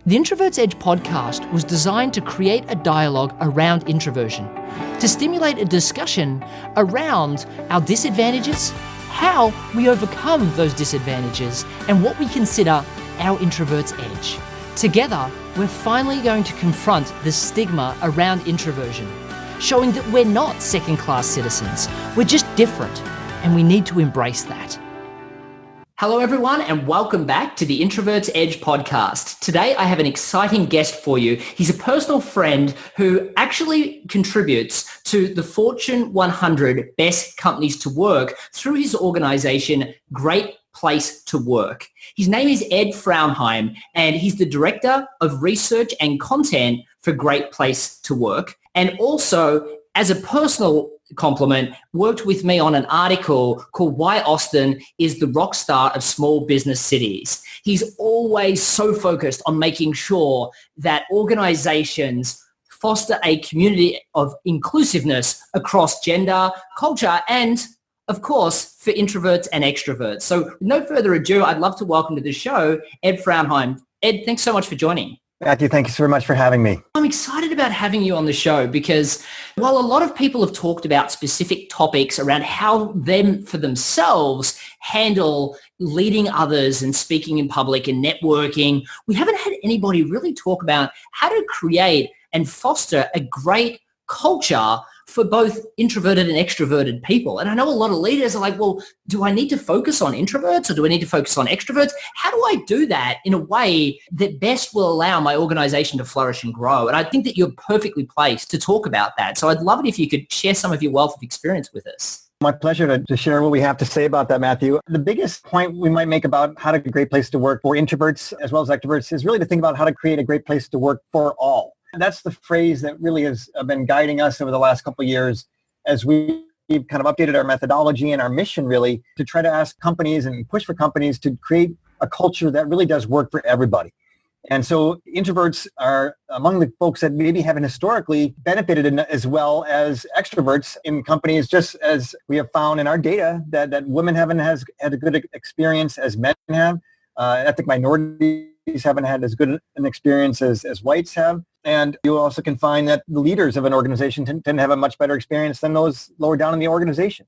The Introverts Edge podcast was designed to create a dialogue around introversion, to stimulate a discussion around our disadvantages, how we overcome those disadvantages, and what we consider our introvert's edge. Together, we're finally going to confront the stigma around introversion, showing that we're not second-class citizens, we're just different, and we need to embrace that. Hello everyone and welcome back to the Introverts Edge podcast. Today I have an exciting guest for you. He's a personal friend who actually contributes to the Fortune 100 Best Companies to Work through his organization, Great Place to Work. His name is Ed Frauenheim and he's the Director of Research and Content for Great Place to Work. And also, as a personal compliment, worked with me on an article called Why Austin is the Rock Star of Small Business Cities. He's always so focused on making sure that organizations foster a community of inclusiveness across gender, culture, and of course, for introverts and extroverts. So with no further ado, I'd love to welcome to the show, Ed Frauenheim. Ed, thanks so much for joining. Matthew, thank you so much for having me. I'm excited about having you on the show because while a lot of people have talked about specific topics around how them for themselves handle leading others and speaking in public and networking, we haven't had anybody really talk about how to create and foster a great culture for both introverted and extroverted people. And I know a lot of leaders are like, well, do I need to focus on introverts or do I need to focus on extroverts? How do I do that in a way that best will allow my organization to flourish and grow? And I think that you're perfectly placed to talk about that. So I'd love it if you could share some of your wealth of experience with us. My pleasure to share what we have to say about that, Matthew. The biggest point we might make about how to create a great place to work for introverts as well as extroverts is really to think about how to create a great place to work for all. That's the phrase that really has been guiding us over the last couple of years as we've kind of updated our methodology and our mission really to try to ask companies and push for companies to create a culture that really does work for everybody. And so introverts are among the folks that maybe haven't historically benefited as well as extroverts in companies, just as we have found in our data that women haven't had a good experience as men have. Ethnic minorities haven't had as good an experience as whites have. And you also can find that the leaders of an organization tend to have a much better experience than those lower down in the organization.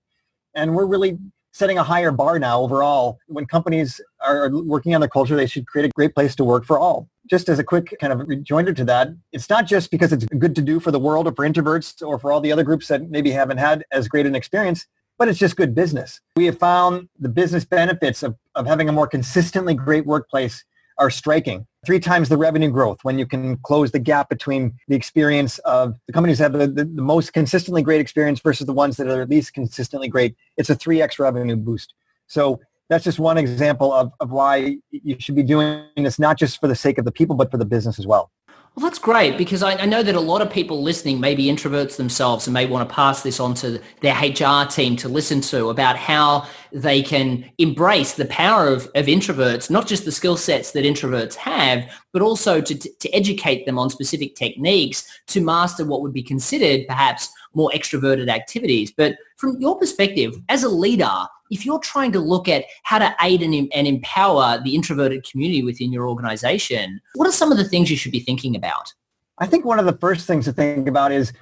And we're really setting a higher bar now overall. When companies are working on their culture, they should create a great place to work for all. Just as a quick kind of rejoinder to that, it's not just because it's good to do for the world or for introverts or for all the other groups that maybe haven't had as great an experience, but it's just good business. We have found the business benefits of having a more consistently great workplace are striking. 3 times the revenue growth when you can close the gap between the experience of the companies that have the most consistently great experience versus the ones that are least consistently great. It's a 3x revenue boost. So that's just one example of why you should be doing this, not just for the sake of the people, but for the business as well. Well, that's great because I know that a lot of people listening may be introverts themselves and may want to pass this on to their HR team to listen to about how they can embrace the power of introverts, not just the skill sets that introverts have, but also to educate them on specific techniques to master what would be considered perhaps more extroverted activities. But from your perspective, as a leader, if you're trying to look at how to aid and empower the introverted community within your organization, what are some of the things you should be thinking about? I think one of the first things to think about is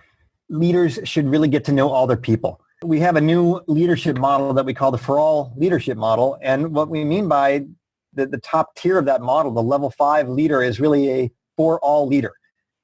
leaders should really get to know all their people. We have a new leadership model that we call the For All leadership model. And what we mean by the top tier of that model, the level 5 leader, is really a for all leader.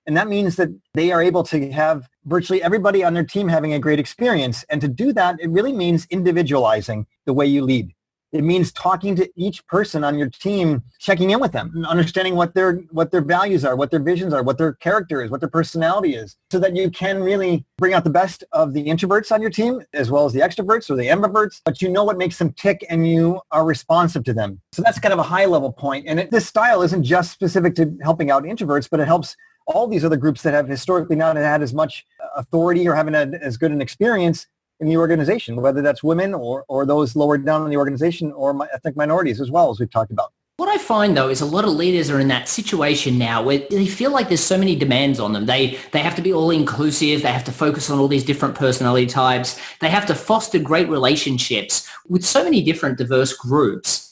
And that means that they are able to have virtually everybody on their team having a great experience. And to do that, it really means individualizing the way you lead. It means talking to each person on your team, checking in with them, and understanding what their values are, what their visions are, what their character is, what their personality is, so that you can really bring out the best of the introverts on your team, as well as the extroverts or the ambiverts, but you know what makes them tick and you are responsive to them. So that's kind of a high level point. And this style isn't just specific to helping out introverts, but it helps all these other groups that have historically not had as much authority or haven't had as good an experience in the organization, whether that's women or those lower down in the organization or ethnic minorities as well, as we've talked about. What I find, though, is a lot of leaders are in that situation now where they feel like there's so many demands on them. They have to be all inclusive. They have to focus on all these different personality types. They have to foster great relationships with so many different diverse groups.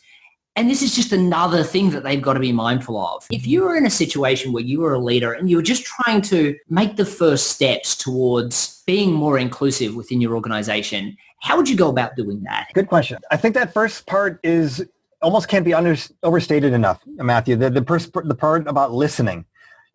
And this is just another thing that they've got to be mindful of. If you were in a situation where you were a leader and you were just trying to make the first steps towards being more inclusive within your organization, how would you go about doing that? Good question. I think that first part is almost can't be overstated enough, Matthew, the part about listening.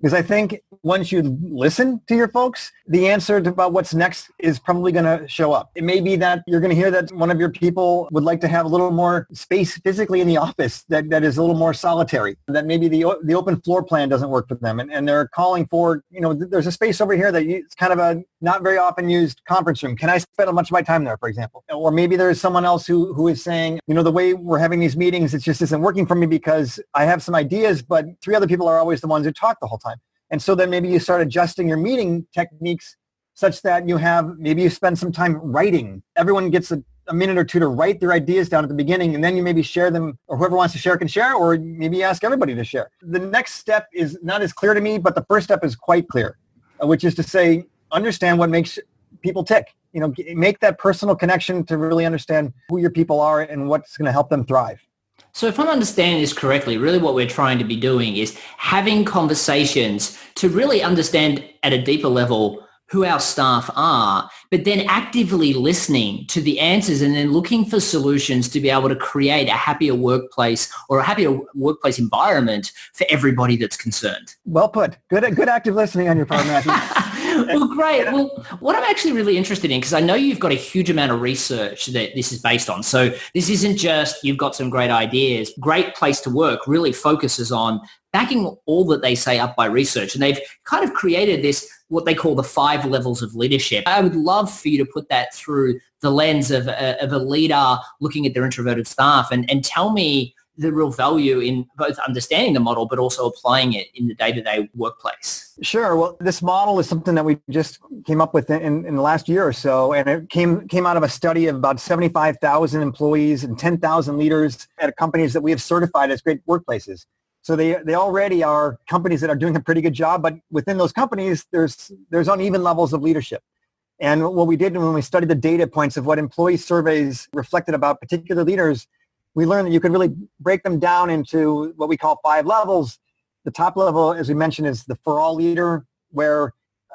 Because I think once you listen to your folks, the answer about what's next is probably going to show up. It may be that you're going to hear that one of your people would like to have a little more space physically in the office that is a little more solitary, that maybe the open floor plan doesn't work for them. And they're calling for, there's a space over here that it's kind of a not very often used conference room. Can I spend much of my time there, for example? Or maybe there's someone else who is saying, the way we're having these meetings, it just isn't working for me because I have some ideas, but 3 other people are always the ones who talk the whole time. And so then maybe you start adjusting your meeting techniques such that maybe you spend some time writing. Everyone gets a minute or 2 to write their ideas down at the beginning, and then you maybe share them, or whoever wants to share can share, or maybe ask everybody to share. The next step is not as clear to me, but the first step is quite clear, which is to say, understand what makes people tick. Make that personal connection to really understand who your people are and what's going to help them thrive. So if I'm understanding this correctly, really what we're trying to be doing is having conversations to really understand at a deeper level who our staff are, but then actively listening to the answers and then looking for solutions to be able to create a happier workplace or a happier workplace environment for everybody that's concerned. Well put. Good active listening on your part, Matthew. Well, great. Well, what I'm actually really interested in, because I know you've got a huge amount of research that this is based on. So this isn't just you've got some great ideas. Great Place to Work really focuses on backing all that they say up by research. And they've kind of created this, what they call the 5 levels of leadership. I would love for you to put that through the lens of a leader looking at their introverted staff and tell me the real value in both understanding the model, but also applying it in the day-to-day workplace. Sure. Well, this model is something that we just came up with in the last year or so, and it came out of a study of about 75,000 employees and 10,000 leaders at companies that we have certified as great workplaces. So they already are companies that are doing a pretty good job, but within those companies, there's uneven levels of leadership. And what we did when we studied the data points of what employee surveys reflected about particular leaders, we learned that you could really break them down into what we call 5 levels. The top level, as we mentioned, is the for all leader, where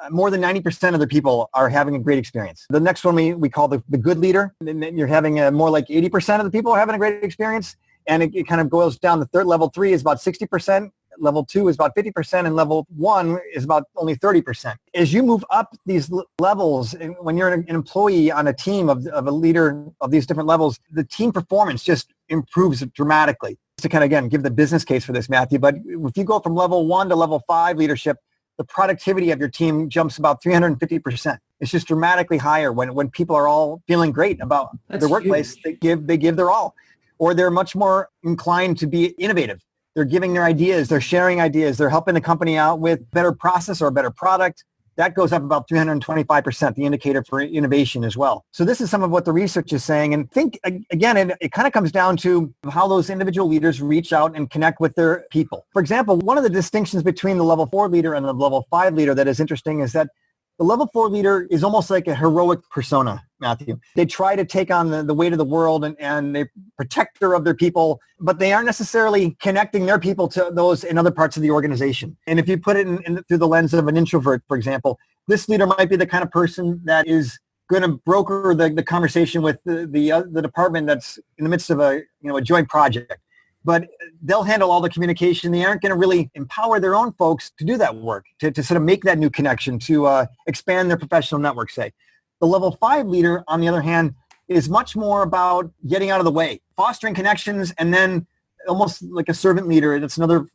more than 90% of the people are having a great experience. The next one we call the good leader. And then you're having more like 80% of the people are having a great experience. And it kind of goes down. The third level 3 is about 60%. Level 2 is about 50%, and level 1 is about only 30%. As you move up these levels, when you're an employee on a team of a leader of these different levels, the team performance just improves dramatically. To kind of, again, give the business case for this, Matthew, but if you go from level 1 to level 5 leadership, the productivity of your team jumps about 350%. It's just dramatically higher when people are all feeling great about their workplace. Huge. They give their all, or they're much more inclined to be innovative. They're giving their ideas, they're sharing ideas, they're helping the company out with better process or a better product. That goes up about 325%, the indicator for innovation as well. So this is some of what the research is saying. And think, again, it kind of comes down to how those individual leaders reach out and connect with their people. For example, one of the distinctions between the level 4 leader and the level 5 leader that is interesting is that the level 4 leader is almost like a heroic persona, Matthew. They try to take on the weight of the world and they're protector of their people, but they aren't necessarily connecting their people to those in other parts of the organization. And if you put it through the lens of an introvert, for example, this leader might be the kind of person that is going to broker the conversation with the department that's in the midst of a joint project. But they'll handle all the communication. They aren't going to really empower their own folks to do that work, to sort of make that new connection, to expand their professional network, say. The level 5 leader, on the other hand, is much more about getting out of the way, fostering connections, and then almost like a servant leader. That's another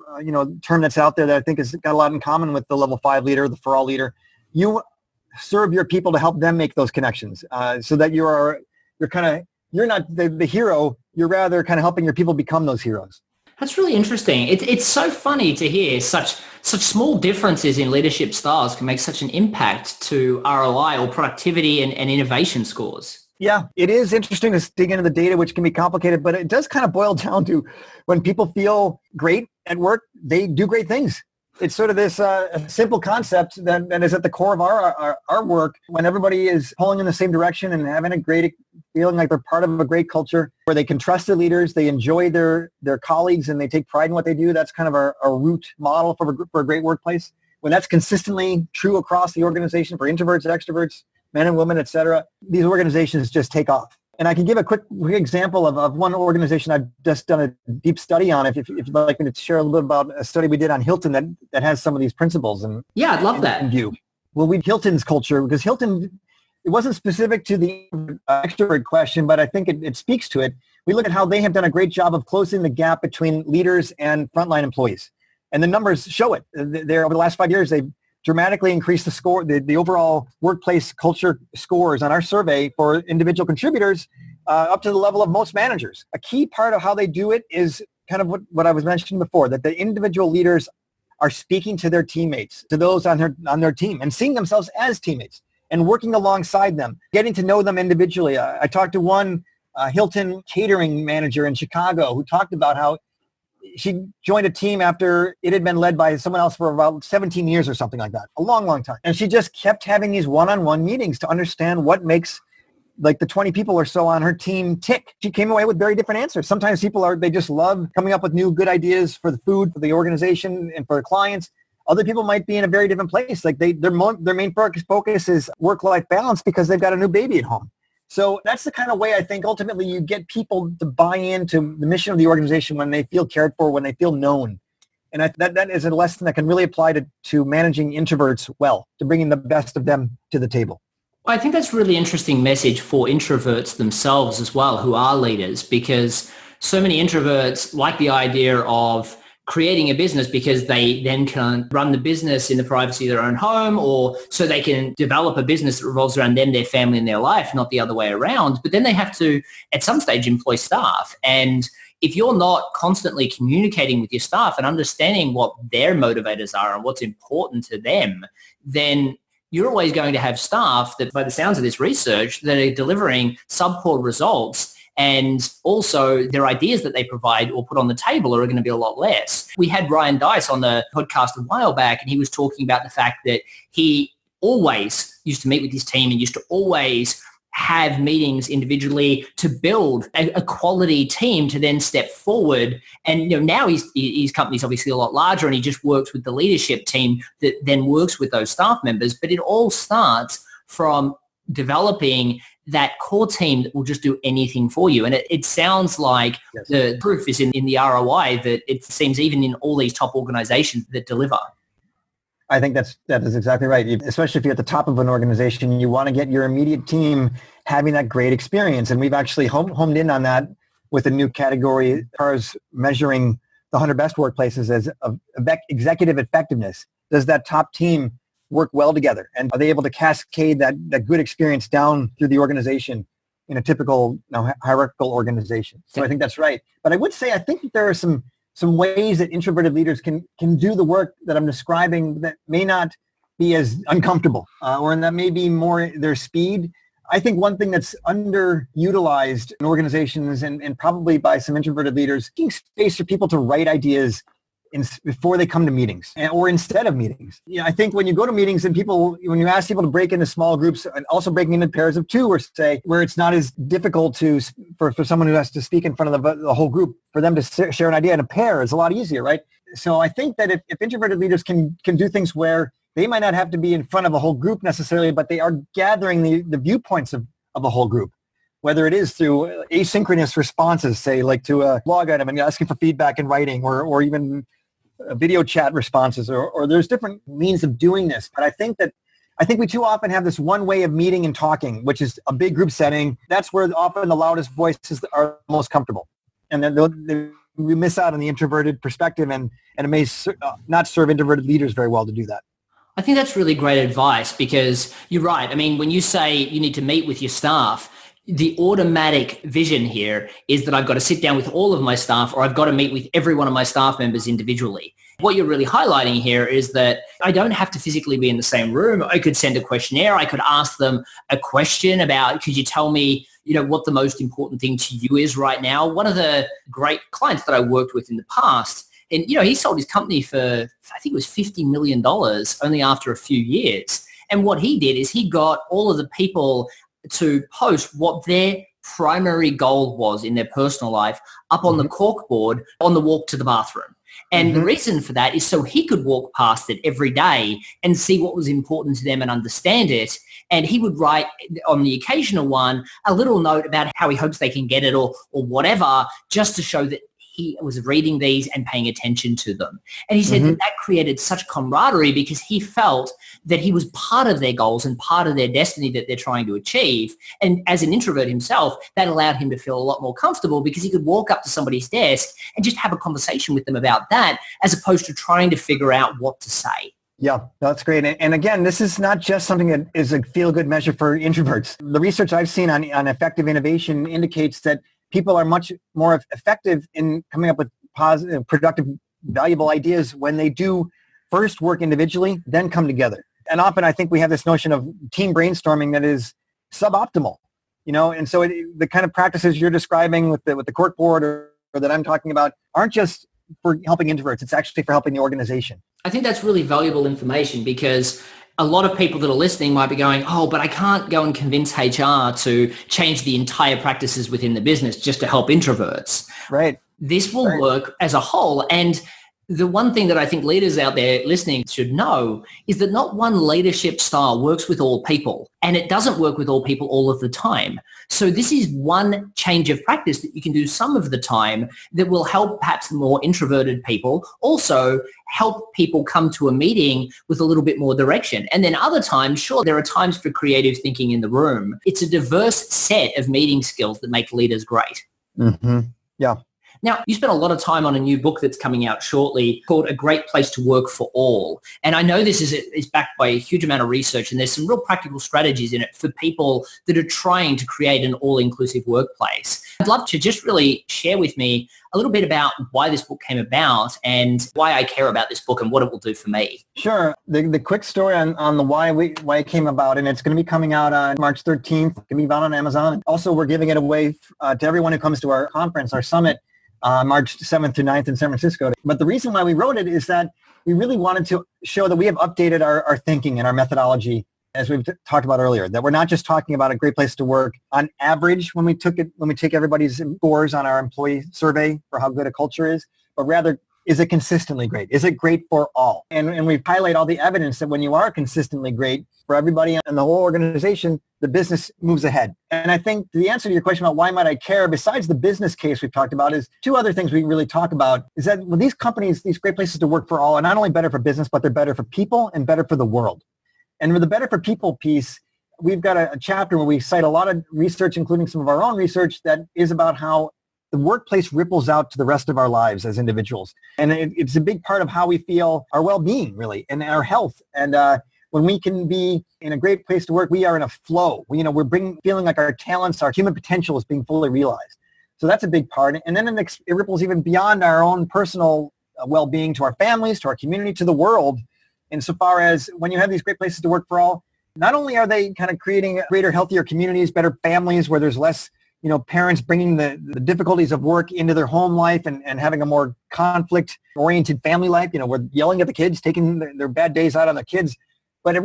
term that's out there that I think has got a lot in common with the level 5 leader, the for all leader. You serve your people to help them make those connections, so that you're not the hero. You're rather kind of helping your people become those heroes. That's really interesting. It's so funny to hear such small differences in leadership styles can make such an impact to ROI or productivity and innovation scores. Yeah, it is interesting to dig into the data, which can be complicated, but it does kind of boil down to when people feel great at work, they do great things. It's sort of this simple concept that is at the core of our work. When everybody is pulling in the same direction and having a great, feeling like they're part of a great culture where they can trust their leaders, they enjoy their colleagues, and they take pride in what they do. That's kind of our root model for a great workplace. When that's consistently true across the organization for introverts, extroverts, men and women, et cetera, these organizations just take off. And I can give a quick example of one organization I've just done a deep study on. If you'd like me to share a little bit about a study we did on Hilton that has some of these principles. And yeah, I'd love that. Well, Hilton's culture, because Hilton, it wasn't specific to the extrovert question, but I think it speaks to it. We look at how they have done a great job of closing the gap between leaders and frontline employees. And the numbers show it. Over the last 5 years, they've dramatically increased the score, the overall workplace culture scores on our survey for individual contributors up to the level of most managers. A key part of how they do it is kind of what I was mentioning before, that the individual leaders are speaking to their teammates, to those on their team, and seeing themselves as teammates and working alongside them, getting to know them individually. I talked to one Hilton catering manager in Chicago who talked about how she joined a team after it had been led by someone else for about 17 years or something like that, a long, long time. And she just kept having these one-on-one meetings to understand what makes like the 20 people or so on her team tick. She came away with very different answers. Sometimes they just love coming up with new good ideas for the food, for the organization, and for the clients. Other people might be in a very different place. Like their main focus is work-life balance because they've got a new baby at home. So that's the kind of way I think ultimately you get people to buy into the mission of the organization when they feel cared for, when they feel known. And that is a lesson that can really apply to managing introverts well, to bringing the best of them to the table. Well, I think that's a really interesting message for introverts themselves as well, who are leaders, because so many introverts like the idea of creating a business because they then can run the business in the privacy of their own home, or so they can develop a business that revolves around them, their family, and their life, not the other way around. But then they have to, at some stage, employ staff. And if you're not constantly communicating with your staff and understanding what their motivators are and what's important to them, then you're always going to have staff that, by the sounds of this research, that are delivering subpar results. And also their ideas that they provide or put on the table are going to be a lot less. We had Ryan Dice on the podcast a while back, and he was talking about the fact that he always used to meet with his team and used to always have meetings individually to build a quality team to then step forward. And now his company's obviously a lot larger, and he just works with the leadership team that then works with those staff members. But it all starts from developing that core team that will just do anything for you. And it sounds like yes, the proof is in the ROI, that it seems even in all these top organizations that deliver. I think that is exactly right. Especially if you're at the top of an organization, you want to get your immediate team having that great experience. And we've actually homed in on that with a new category as far as measuring the 100 best workplaces as executive effectiveness. Does that top team work well together? And are they able to cascade that good experience down through the organization in a typical hierarchical organization? So I think that's right. But I would say I think that there are some ways that introverted leaders can do the work that I'm describing that may not be as uncomfortable or that may be more their speed. I think one thing that's underutilized in organizations and probably by some introverted leaders, making space for people to write ideas before they come to meetings or instead of meetings. I think when you go to meetings and when you ask people to break into small groups and also breaking into pairs of two, or say where it's not as difficult for someone who has to speak in front of the whole group, for them to share an idea in a pair is a lot easier, right? So I think that if introverted leaders can do things where they might not have to be in front of a whole group necessarily, but they are gathering the viewpoints of a whole group, whether it is through asynchronous responses, say like to a blog item and asking for feedback in writing, or even video chat responses, or there's different means of doing this. But I think we too often have this one way of meeting and talking, which is a big group setting. That's where often the loudest voices are most comfortable. And then we miss out on the introverted perspective, and it may not serve introverted leaders very well to do that. I think that's really great advice, because you're right. I mean, when you say you need to meet with your staff, the automatic vision here is that I've got to sit down with all of my staff, or I've got to meet with every one of my staff members individually. What you're really highlighting here is that I don't have to physically be in the same room. I could send a questionnaire. I could ask them a question about, could you tell me, what the most important thing to you is right now? One of the great clients that I worked with in the past, And, he sold his company for, I think it was $50 million only after a few years. And what he did is he got all of the people to post what their primary goal was in their personal life up on the corkboard on the walk to the bathroom. And the reason for that is so he could walk past it every day and see what was important to them and understand it. And he would write on the occasional one a little note about how he hopes they can get it or whatever, just to show that he was reading these and paying attention to them. And he said that created such camaraderie because he felt that he was part of their goals and part of their destiny that they're trying to achieve. And as an introvert himself, that allowed him to feel a lot more comfortable because he could walk up to somebody's desk and just have a conversation with them about that, as opposed to trying to figure out what to say. Yeah, that's great. And again, this is not just something that is a feel-good measure for introverts. The research I've seen on effective innovation indicates that people are much more effective in coming up with positive, productive, valuable ideas when they do first work individually, then come together. And often I think we have this notion of team brainstorming that is suboptimal, and so the kind of practices you're describing with the corkboard or that I'm talking about aren't just for helping introverts. It's actually for helping the organization. I think that's really valuable information because a lot of people that are listening might be going, oh, but I can't go and convince HR to change the entire practices within the business just to help introverts. Right. This will work as a whole. And the one thing that I think leaders out there listening should know is that not one leadership style works with all people, and it doesn't work with all people all of the time. So this is one change of practice that you can do some of the time that will help perhaps more introverted people also help people come to a meeting with a little bit more direction. And then other times, sure, there are times for creative thinking in the room. It's a diverse set of meeting skills that make leaders great. Yeah. Now, you spent a lot of time on a new book that's coming out shortly called A Great Place to Work for All. And I know this is backed by a huge amount of research, and there's some real practical strategies in it for people that are trying to create an all-inclusive workplace. I'd love to just really share with me a little bit about why this book came about and why I care about this book and what it will do for me. Sure. The quick story on the why it came about, and it's going to be coming out on March 13th. It's going to be found on Amazon. Also, we're giving it away to everyone who comes to our conference, our summit, March 7th to 9th in San Francisco. But the reason why we wrote it is that we really wanted to show that we have updated our thinking and our methodology, as we've talked about earlier, that we're not just talking about a great place to work on average when we take everybody's scores on our employee survey for how good a culture is, but rather, is it consistently great? Is it great for all? And we highlight all the evidence that when you are consistently great for everybody and the whole organization, the business moves ahead. And I think the answer to your question about why might I care, besides the business case we've talked about, is two other things we really talk about, is that these companies, these great places to work for all, are not only better for business, but they're better for people and better for the world. And with the better for people piece, we've got a chapter where we cite a lot of research, including some of our own research, that is about how the workplace ripples out to the rest of our lives as individuals. And it's a big part of how we feel our well-being, really, and our health. And when we can be in a great place to work, we are in a flow. We're feeling like our talents, our human potential is being fully realized. So that's a big part. And then it ripples even beyond our own personal well-being to our families, to our community, to the world. Insofar as when you have these great places to work for all, not only are they kind of creating greater, healthier communities, better families where there's less parents bringing the difficulties of work into their home life and having a more conflict-oriented family life. We're yelling at the kids, taking their bad days out on the kids. But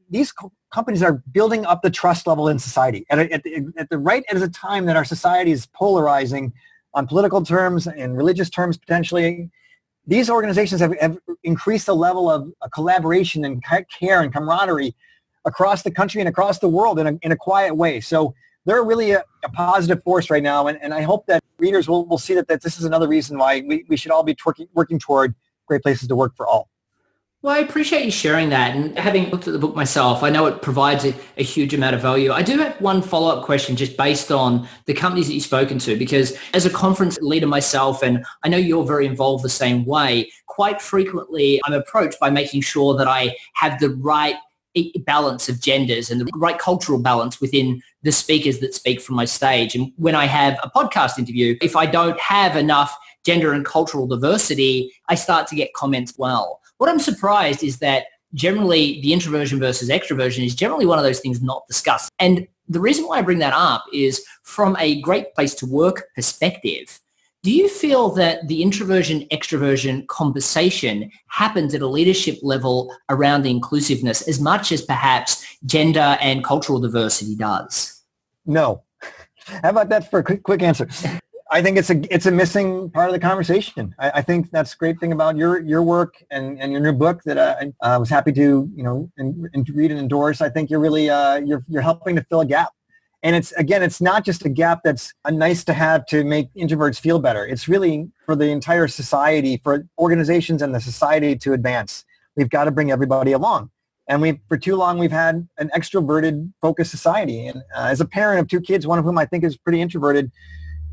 these companies are building up the trust level in society. At the right at a time that our society is polarizing on political terms and religious terms potentially, these organizations have increased the level of collaboration and care and camaraderie across the country and across the world in a quiet way. So they're really a positive force right now, and I hope that readers will see that this is another reason why we should all be working toward great places to work for all. Well, I appreciate you sharing that. And having looked at the book myself, I know it provides a huge amount of value. I do have one follow-up question just based on the companies that you've spoken to, because as a conference leader myself, and I know you're very involved the same way, quite frequently I'm approached by making sure that I have the right balance of genders and the right cultural balance within the speakers that speak from my stage. And when I have a podcast interview, if I don't have enough gender and cultural diversity, I start to get comments, well. What I'm surprised is that generally the introversion versus extroversion is generally one of those things not discussed. And the reason why I bring that up is from a great place to work perspective, Do you feel that the introversion extroversion conversation happens at a leadership level around the inclusiveness as much as perhaps gender and cultural diversity does? No. How about that for a quick answer? I think it's a missing part of the conversation. I think that's a great thing about your work and your new book that I was happy to and read and endorse. I think you're really you're helping to fill a gap. And it's not just a gap that's a nice to have to make introverts feel better. It's really for the entire society, for organizations and the society to advance. We've got to bring everybody along. And for too long, we've had an extroverted focused society. And as a parent of 2 kids, one of whom I think is pretty introverted,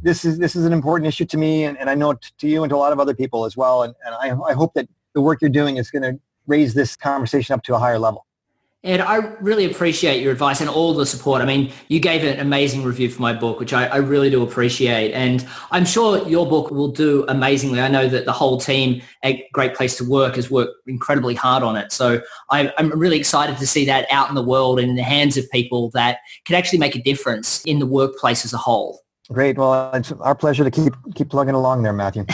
this is an important issue to me. And I know to you and to a lot of other people as well. And I hope that the work you're doing is going to raise this conversation up to a higher level. Ed, I really appreciate your advice and all the support. I mean, you gave an amazing review for my book, which I really do appreciate. And I'm sure your book will do amazingly. I know that the whole team at Great Place to Work has worked incredibly hard on it. So I'm really excited to see that out in the world and in the hands of people that can actually make a difference in the workplace as a whole. Great. Well, it's our pleasure to keep plugging along there, Matthew.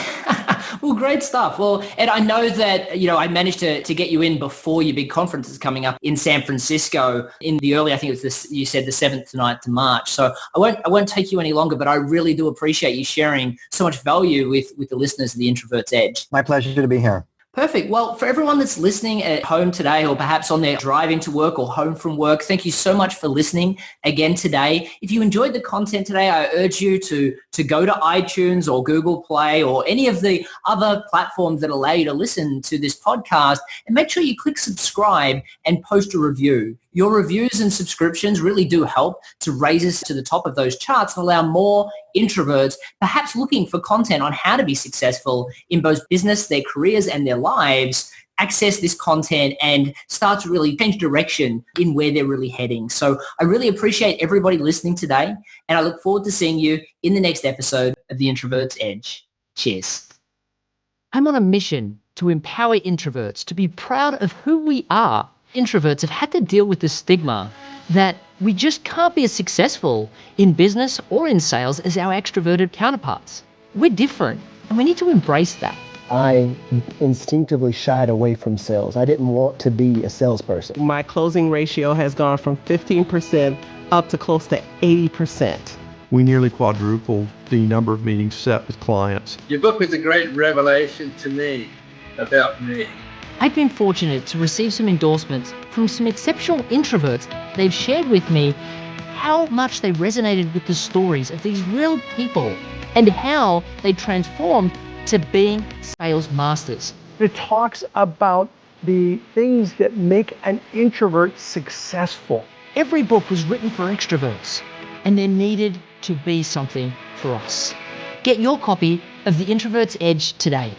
Well, great stuff. Well, Ed, I know that, I managed to get you in before your big conference is coming up in San Francisco in the early, I think it was you said the 7th to 9th to March. So I won't take you any longer, but I really do appreciate you sharing so much value with the listeners of the Introvert's Edge. My pleasure to be here. Perfect. Well, for everyone that's listening at home today or perhaps on their drive into work or home from work, thank you so much for listening again today. If you enjoyed the content today, I urge you to go to iTunes or Google Play or any of the other platforms that allow you to listen to this podcast and make sure you click subscribe and post a review. Your reviews and subscriptions really do help to raise us to the top of those charts and allow more introverts perhaps looking for content on how to be successful in both business, their careers and their lives, access this content and start to really change direction in where they're really heading. So I really appreciate everybody listening today, and I look forward to seeing you in the next episode of The Introvert's Edge. Cheers. I'm on a mission to empower introverts to be proud of who we are. Introverts have had to deal with the stigma that we just can't be as successful in business or in sales as our extroverted counterparts. We're different, and we need to embrace that. I instinctively shied away from sales. I didn't want to be a salesperson. My closing ratio has gone from 15% up to close to 80%. We nearly quadrupled the number of meetings set with clients. Your book was a great revelation to me about me. I've been fortunate to receive some endorsements from some exceptional introverts. They've shared with me how much they resonated with the stories of these real people and how they transformed to being sales masters. It talks about the things that make an introvert successful. Every book was written for extroverts, and there needed to be something for us. Get your copy of The Introvert's Edge today.